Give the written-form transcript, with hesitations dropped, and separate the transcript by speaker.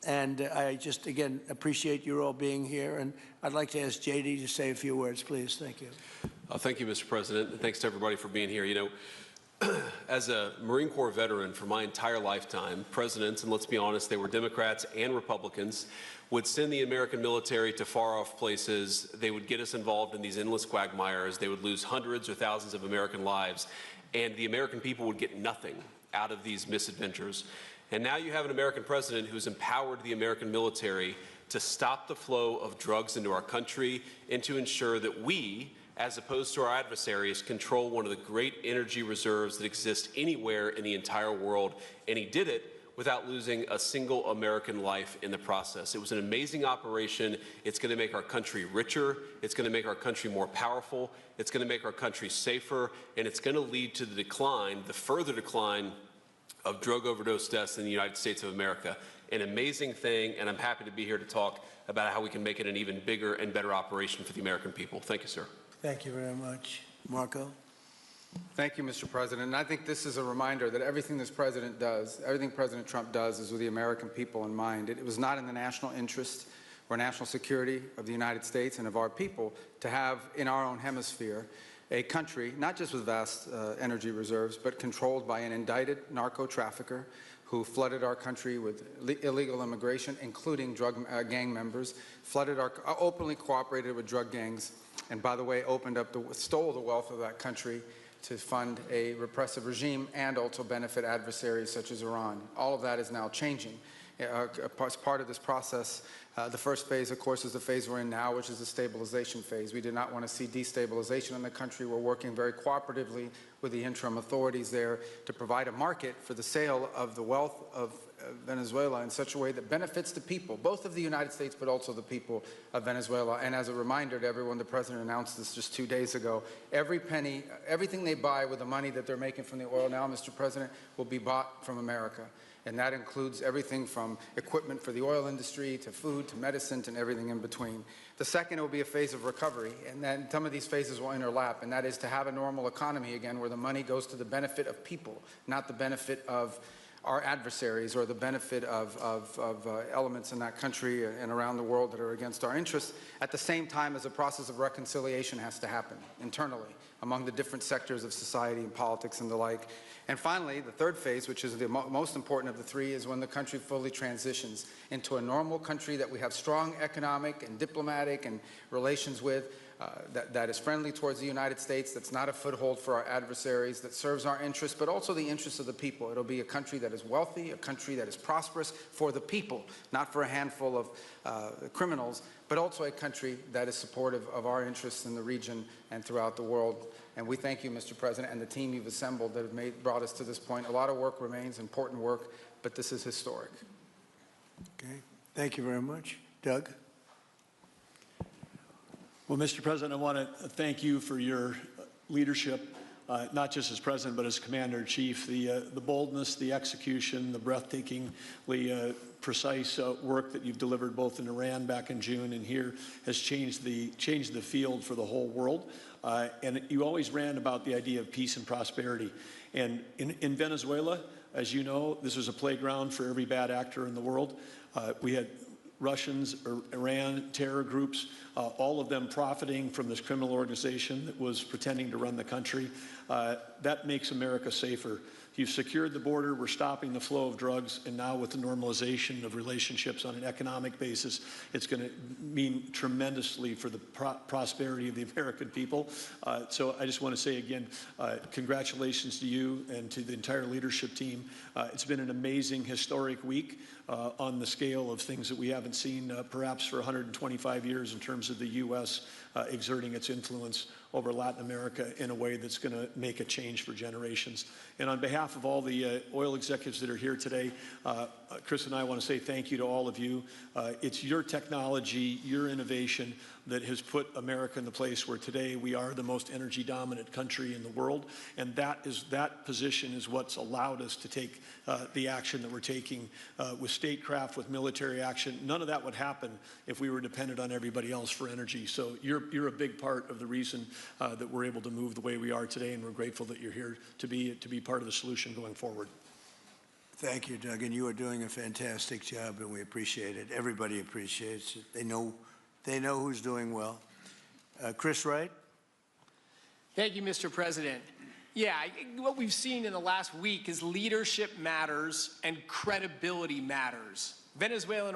Speaker 1: And I just, again, appreciate you all being here. And I'd like to ask JD to say a few words, please. Thank you.
Speaker 2: Thank you, Mr. President, and thanks to everybody for being here. You know, as a Marine Corps veteran for my entire lifetime, presidents, and let's be honest, they were Democrats and Republicans, would send the American military to far-off places. They would get us involved in these endless quagmires. They would lose hundreds or thousands of American lives, and the American people would get nothing out of these misadventures. And now you have an American president who's empowered the American military to stop the flow of drugs into our country and to ensure that we, as opposed to our adversaries, control one of the great energy reserves that exist anywhere in the entire world. And he did it without losing a single American life in the process. It was an amazing operation. It's going to make our country richer. It's going to make our country more powerful. It's going to make our country safer. And it's going to lead to the decline, the further decline of drug overdose deaths in the United States of America. An amazing thing, and I'm happy to be here to talk about how we can make it an even bigger and better operation for the American people. Thank you, sir.
Speaker 1: Thank you very much. Marco?
Speaker 3: Thank you, Mr. President. And I think this is a reminder that everything this president does, everything President Trump does is with the American people in mind. It was not in the national interest or national security of the United States and of our people to have in our own hemisphere a country, not just with vast energy reserves, but controlled by an indicted narco-trafficker who flooded our country with illegal immigration, including drug gang members, openly cooperated with drug gangs, and by the way, stole the wealth of that country to fund a repressive regime and also benefit adversaries such as Iran. All of that is now changing. As part of this process, the first phase, of course, is the phase we're in now, which is the stabilization phase. We do not want to see destabilization in the country. We're working very cooperatively with the interim authorities there to provide a market for the sale of the wealth of Venezuela in such a way that benefits the people, both of the United States, but also the people of Venezuela. And as a reminder to everyone, the President announced this just 2 days ago. Every penny, everything they buy with the money that they're making from the oil now, Mr. President, will be bought from America. And that includes everything from equipment for the oil industry to food to medicine and everything in between. The second will be a phase of recovery, and then some of these phases will interlap, and that is to have a normal economy again where the money goes to the benefit of people, not the benefit of our adversaries or the benefit of elements in that country and around the world that are against our interests, at the same time as a process of reconciliation has to happen internally among the different sectors of society and politics and the like. And finally, the third phase, which is the most important of the three, is when the country fully transitions into a normal country that we have strong economic and diplomatic and relations with, that is friendly towards the United States, that's not a foothold for our adversaries, that serves our interests, but also the interests of the people. It'll be a country that is wealthy, a country that is prosperous for the people, not for a handful of criminals, but also a country that is supportive of our interests in the region and throughout the world. And we thank you, Mr. President, and the team you've assembled that have brought us to this point. A lot of work remains, important work, but this is historic.
Speaker 1: Okay. Thank you very much. Doug?
Speaker 4: Well, Mr. President, I want to thank you for your leadership, not just as President, but as Commander-in-Chief. The boldness, the execution, the breathtakingly precise work that you've delivered both in Iran back in June and here has changed the field for the whole world. And you always ran about the idea of peace and prosperity. And in Venezuela, as you know, this was a playground for every bad actor in the world. We had Russians, Iran, terror groups, all of them profiting from this criminal organization that was pretending to run the country. That makes America safer. You've secured the border, we're stopping the flow of drugs, and now with the normalization of relationships on an economic basis, it's going to mean tremendously for the prosperity of the American people. So I just want to say again, congratulations to you and to the entire leadership team. It's been an amazing, historic week on the scale of things that we haven't seen perhaps for 125 years in terms of the U.S. Exerting its influence over Latin America in a way that's going to make a change for generations. And on behalf of all the oil executives that are here today, Chris and I want to say thank you to all of you. It's your technology, your innovation that has put America in the place where today we are the most energy dominant country in the world. And that position is what's allowed us to take the action that we're taking with statecraft, with military action. None of that would happen if we were dependent on everybody else for energy. So you're a big part of the reason that we're able to move the way we are today, and we're grateful that you're here to be part of the solution going forward.
Speaker 1: Thank you, Doug, and you are doing a fantastic job, and we appreciate it. Everybody appreciates it. They know who's doing well. Chris Wright?
Speaker 5: Thank you, Mr. President. Yeah, what we've seen in the last week is leadership matters and credibility matters. Venezuelan